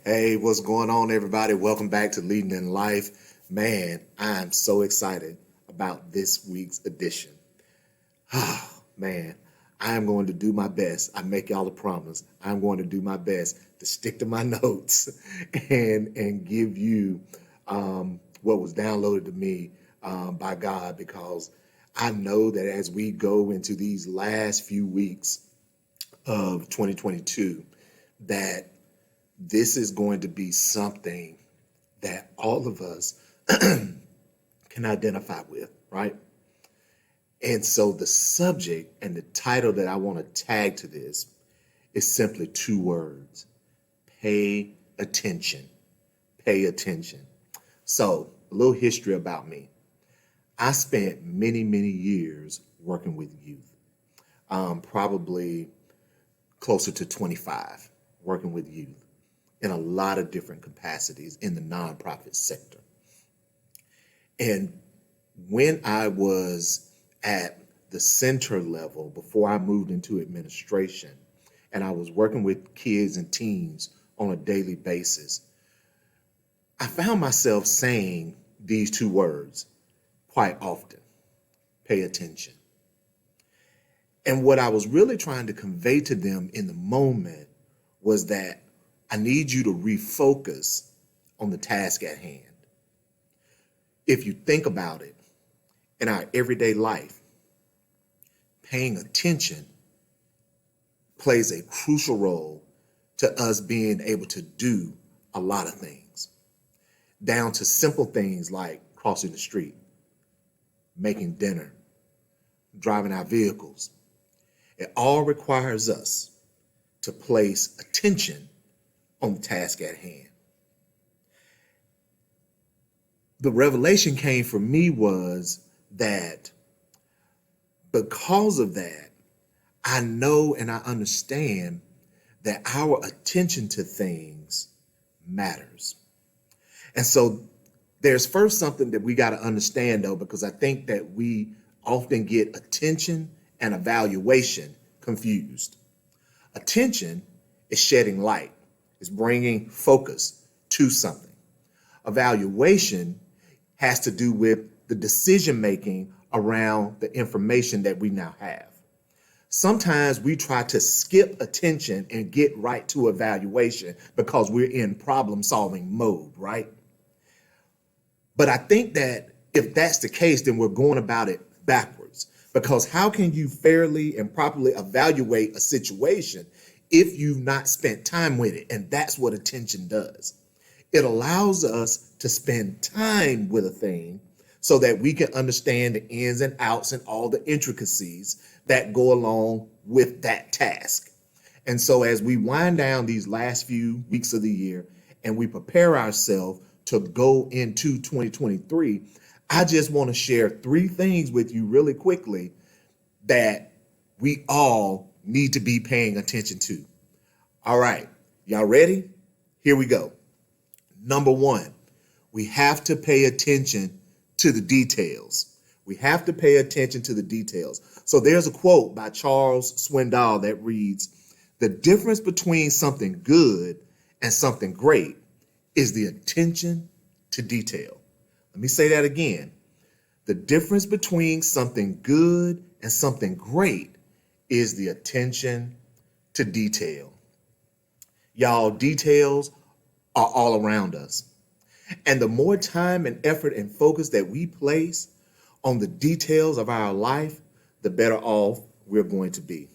Hey, what's going on, everybody? Welcome back to Leading in Life. Man, I'm so excited about this week's edition. Oh, man, I am going to do my best. I make y'all a promise. I'm going to do my best to stick to my notes and give you what was downloaded to me by God, because I know that as we go into these last few weeks of 2022, that this is going to be something that all of us can identify with, right? And so the subject and the title that I want to tag to this is simply two words: pay attention. Pay attention. So, a little history about me. I spent many, many years working with youth, probably closer to 25, working with youth in a lot of different capacities in the nonprofit sector. And when I was at the center level, before I moved into administration, and I was working with kids and teens on a daily basis, I found myself saying these two words quite often: pay attention. And what I was really trying to convey to them in the moment was that I need you to refocus on the task at hand. If you think about it, in our everyday life, paying attention plays a crucial role to us being able to do a lot of things, down to simple things like crossing the street, making dinner, driving our vehicles. It all requires us to place attention on the task at hand. The revelation came for me was that because of that, I know and I understand that our attention to things matters. And so there's first something that we got to understand, though, because I think that we often get attention and evaluation confused. Attention is shedding light. Is bringing focus to something. Evaluation has to do with the decision making around the information that we now have. Sometimes we try to skip attention and get right to evaluation because we're in problem solving mode, right? But I think that if that's the case, then we're going about it backwards, because how can you fairly and properly evaluate a situation if you've not spent time with it? And that's what attention does. It allows us to spend time with a thing so that we can understand the ins and outs and all the intricacies that go along with that task. And so as we wind down these last few weeks of the year and we prepare ourselves to go into 2023, I just want to share three things with you really quickly that we all need to be paying attention to. All right, y'all ready? Here we go. Number one, we have to pay attention to the details. We have to pay attention to the details. So there's a quote by Charles Swindoll that reads, "The difference between something good and something great is the attention to detail." Let me say that again. The difference between something good and something great is the attention to detail. Y'all, details are all around us. And the more time and effort and focus that we place on the details of our life, the better off we're going to be.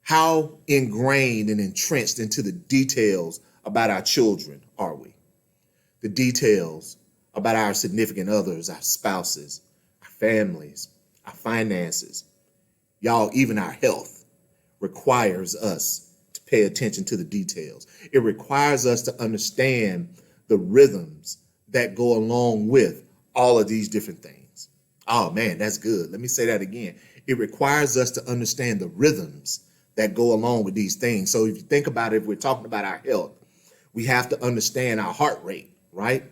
How ingrained and entrenched into the details about our children are we? The details about our significant others, our spouses, our families, our finances, y'all, even our health requires us to pay attention to the details. It requires us to understand the rhythms that go along with all of these different things. Oh man, that's good. Let me say that again. It requires us to understand the rhythms that go along with these things. So if you think about it, if we're talking about our health, we have to understand our heart rate, right?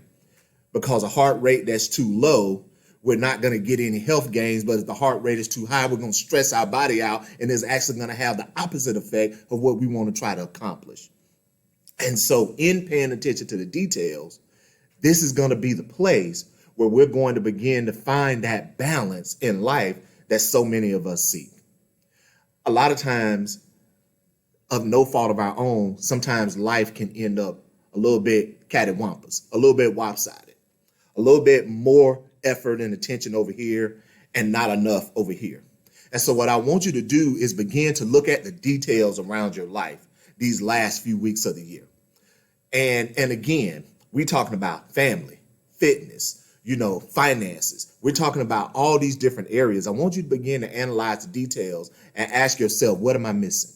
Because a heart rate that's too low we're not going to get any health gains, but if the heart rate is too high, we're going to stress our body out, and it's actually going to have the opposite effect of what we want to try to accomplish. And so in paying attention to the details, this is going to be the place where we're going to begin to find that balance in life that so many of us seek. A lot of times, of no fault of our own, sometimes life can end up a little bit cattywampus, a little bit lopsided, a little bit more effort and attention over here and not enough over here. And so what I want you to do is begin to look at the details around your life these last few weeks of the year. And again, we're talking about family, fitness, finances. We're talking about all these different areas. I want you to begin to analyze the details and ask yourself, what am I missing?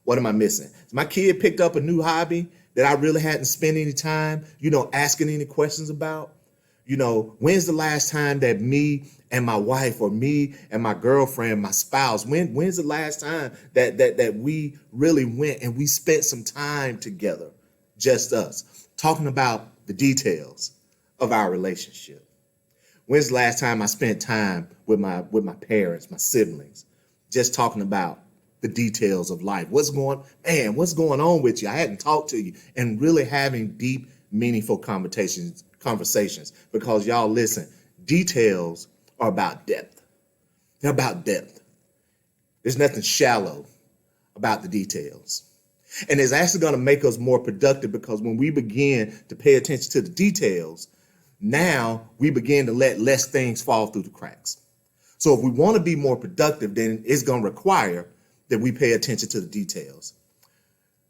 What am I missing? My kid picked up a new hobby that I really hadn't spent any time, asking any questions about. When's the last time that me and my wife, or me and my girlfriend, my spouse, when's the last time that we really went and we spent some time together, just us, talking about the details of our relationship? When's the last time I spent time with my parents, my siblings, just talking about the details of life? What's going on with you? I hadn't talked to you, and really having deep, meaningful conversations, because y'all listen, details are about depth. They're about depth. There's nothing shallow about the details. And it's actually going to make us more productive, because when we begin to pay attention to the details, now we begin to let less things fall through the cracks. So if we want to be more productive, then it's going to require that we pay attention to the details.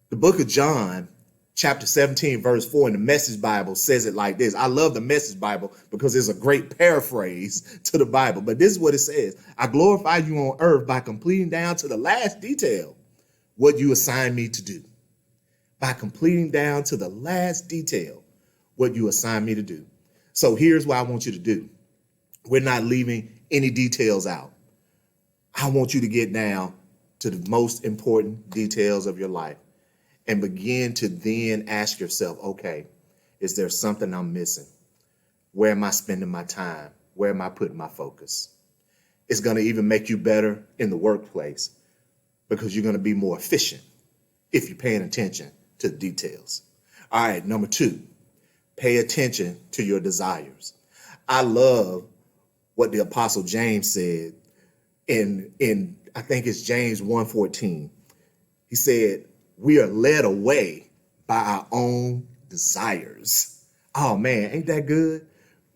The book of John, chapter 17, verse 4 in the Message Bible says it like this. I love the Message Bible because it's a great paraphrase to the Bible. But this is what it says. I glorify you on earth by completing down to the last detail what you assign me to do. By completing down to the last detail what you assign me to do. So here's what I want you to do. We're not leaving any details out. I want you to get down to the most important details of your life and begin to then ask yourself, okay, is there something I'm missing? Where am I spending my time? Where am I putting my focus? It's going to even make you better in the workplace, because you're going to be more efficient if you're paying attention to the details. All right, number 2, pay attention to your desires. I love what the Apostle James said in I think it's James 1:14. He said, we are led away by our own desires. Oh man, ain't that good?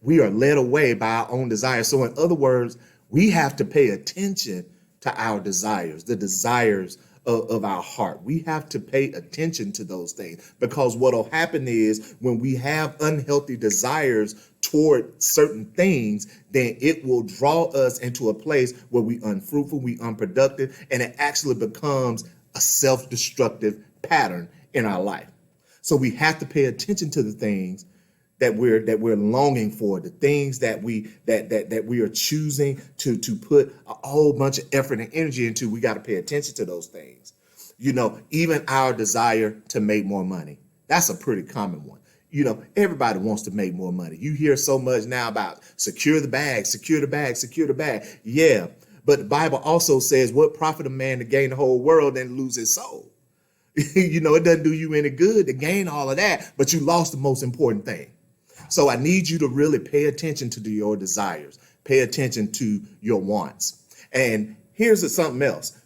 We are led away by our own desires. So in other words, we have to pay attention to our desires, the desires of our heart. We have to pay attention to those things, because what will happen is when we have unhealthy desires toward certain things, then it will draw us into a place where we unfruitful, we unproductive, and it actually becomes a self-destructive pattern in our life. So we have to pay attention to the things that we're longing for, the things that we are choosing to put a whole bunch of effort and energy into. We got to pay attention to those things. Even our desire to make more money. That's a pretty common one. Everybody wants to make more money. You hear so much now about secure the bag, secure the bag, secure the bag. Yeah, but the Bible also says, what profit a man to gain the whole world and lose his soul? It doesn't do you any good to gain all of that, but you lost the most important thing. So I need you to really pay attention to your desires. Pay attention to your wants. And here's something else.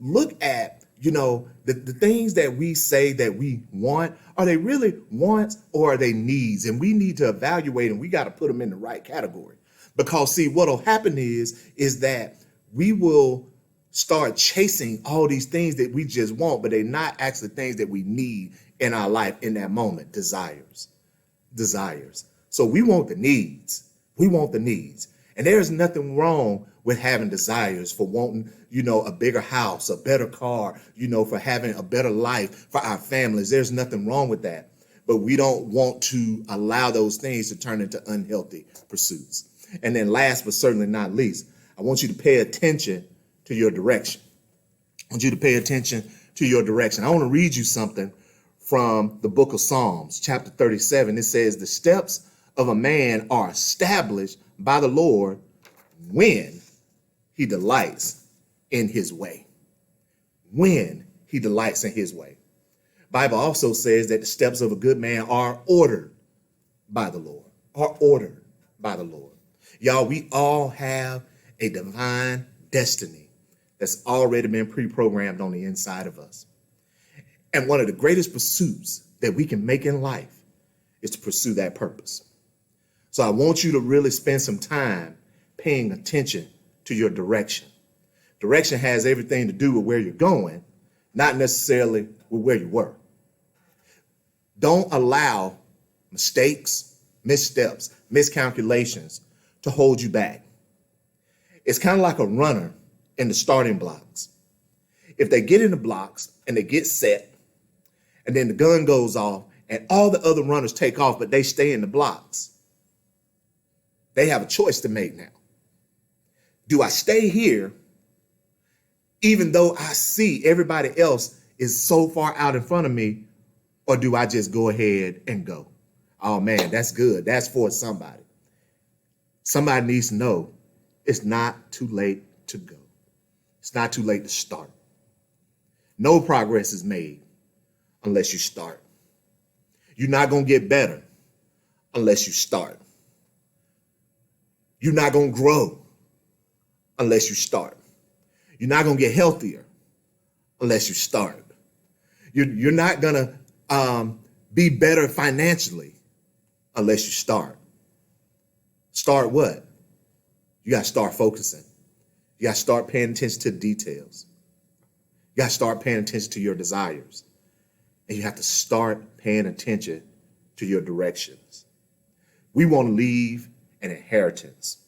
Look at, the things that we say that we want. Are they really wants or are they needs? And we need to evaluate, and we got to put them in the right category. Because see, what'll happen is that we will start chasing all these things that we just want, but they're not actually things that we need in our life in that moment. Desires. So we want the needs. And there's nothing wrong with having desires for wanting, a bigger house, a better car, for having a better life for our families. There's nothing wrong with that. But we don't want to allow those things to turn into unhealthy pursuits. And then last but certainly not least, I want you to pay attention to your direction. I want to read you something from the book of Psalms, chapter 37. It says, the steps of a man are established by the Lord when he delights in his way. When he delights in his way. Bible also says that the steps of a good man are ordered by the Lord. Are ordered by the Lord. Y'all, we all have a divine destiny that's already been pre-programmed on the inside of us. And one of the greatest pursuits that we can make in life is to pursue that purpose. So I want you to really spend some time paying attention to your direction. Direction has everything to do with where you're going, not necessarily with where you were. Don't allow mistakes, missteps, miscalculations to hold you back. It's kind of like a runner in the starting blocks. If they get in the blocks and they get set, and then the gun goes off and all the other runners take off, but they stay in the blocks, they have a choice to make now. Do I stay here even though I see everybody else is so far out in front of me, or do I just go ahead and go? Oh man, that's good. That's for somebody. Somebody needs to know it's not too late to go. It's not too late to start. No progress is made unless you start. You're not going to get better unless you start. You're not going to grow unless you start. You're not going to get healthier unless you start. You're not going to be better financially unless you start. Start what? You got to start focusing. You got to start paying attention to the details. You got to start paying attention to your desires. And you have to start paying attention to your directions. We want to leave an inheritance.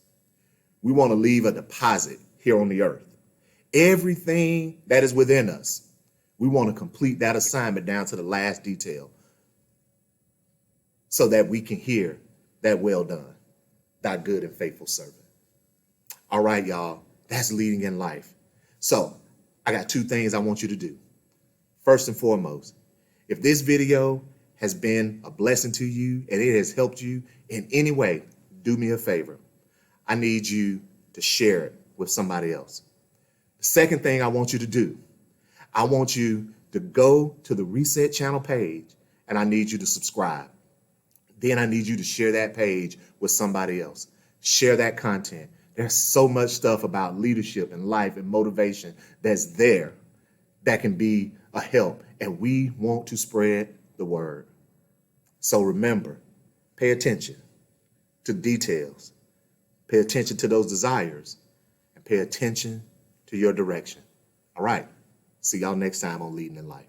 We want to leave a deposit here on the earth. Everything that is within us, we want to complete that assignment down to the last detail so that we can hear that well done, thy good and faithful servant. All right, y'all, that's leading in life. So I got two things I want you to do. First and foremost, if this video has been a blessing to you and it has helped you in any way, do me a favor. I need you to share it with somebody else. The second thing I want you to do, I want you to go to the Reset Channel page and I need you to subscribe. Then I need you to share that page with somebody else. Share that content. There's so much stuff about leadership and life and motivation that's there that can be a help. And we want to spread the word. So remember, pay attention to details. Pay attention to those desires and pay attention to your direction. All right. See y'all next time on Leading in Life.